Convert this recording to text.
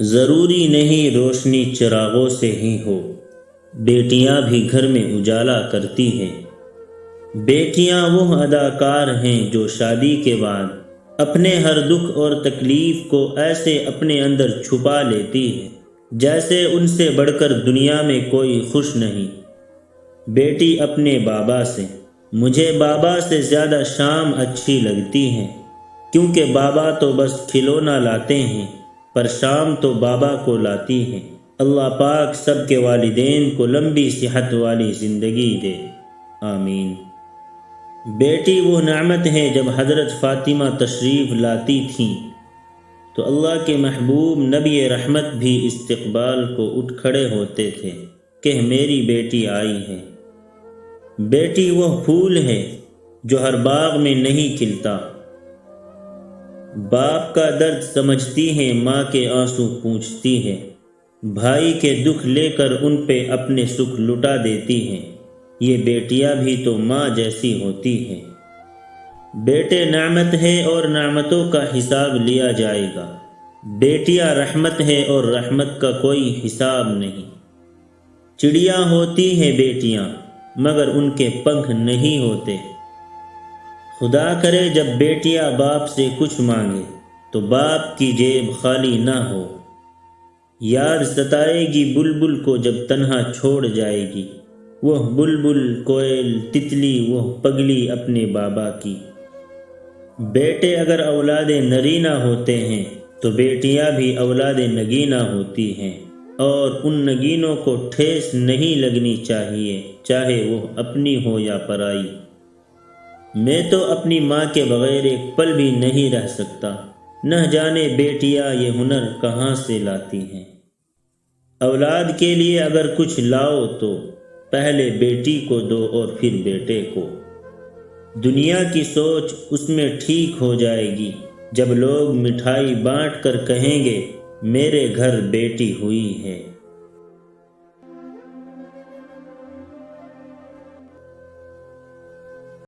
ضروری نہیں روشنی چراغوں سے ہی ہو، بیٹیاں بھی گھر میں اجالا کرتی ہیں۔ بیٹیاں وہ اداکار ہیں جو شادی کے بعد اپنے ہر دکھ اور تکلیف کو ایسے اپنے اندر چھپا لیتی ہیں جیسے ان سے بڑھ کر دنیا میں کوئی خوش نہیں۔ بیٹی اپنے بابا سے: مجھے بابا سے زیادہ شام اچھی لگتی ہے، کیونکہ بابا تو بس کھلونا لاتے ہیں، پر شام تو بابا کو لاتی ہیں۔ اللہ پاک سب کے والدین کو لمبی صحت والی زندگی دے، آمین۔ بیٹی وہ نعمت ہے۔ جب حضرت فاطمہ تشریف لاتی تھیں تو اللہ کے محبوب نبی رحمت بھی استقبال کو اٹھ کھڑے ہوتے تھے کہ میری بیٹی آئی ہے۔ بیٹی وہ پھول ہے جو ہر باغ میں نہیں کھلتا۔ باپ کا درد سمجھتی ہے، ماں کے آنسو پوچھتی ہے، بھائی کے دکھ لے کر ان پہ اپنے سکھ لٹا دیتی ہیں۔ یہ بیٹیاں بھی تو ماں جیسی ہوتی ہیں۔ بیٹے نعمت ہے اور نعمتوں کا حساب لیا جائے گا۔ بیٹیاں رحمت ہے اور رحمت کا کوئی حساب نہیں۔ چڑیا ہوتی ہیں بیٹیاں، مگر ان کے پنکھ نہیں ہوتے۔ خدا کرے جب بیٹیاں باپ سے کچھ مانگے تو باپ کی جیب خالی نہ ہو۔ یاد ستائے گی بلبل کو جب تنہا چھوڑ جائے گی، وہ بلبل، کوئل، تتلی، وہ پگلی اپنے بابا کی۔ بیٹے اگر اولاد نرینہ ہوتے ہیں تو بیٹیاں بھی اولاد نگینہ ہوتی ہیں، اور ان نگینوں کو ٹھیس نہیں لگنی چاہیے، چاہے وہ اپنی ہو یا پرائی۔ میں تو اپنی ماں کے بغیر ایک پل بھی نہیں رہ سکتا، نہ جانے بیٹیاں یہ ہنر کہاں سے لاتی ہیں۔ اولاد کے لیے اگر کچھ لاؤ تو پہلے بیٹی کو دو اور پھر بیٹے کو۔ دنیا کی سوچ اس میں ٹھیک ہو جائے گی جب لوگ مٹھائی بانٹ کر کہیں گے میرے گھر بیٹی ہوئی ہے۔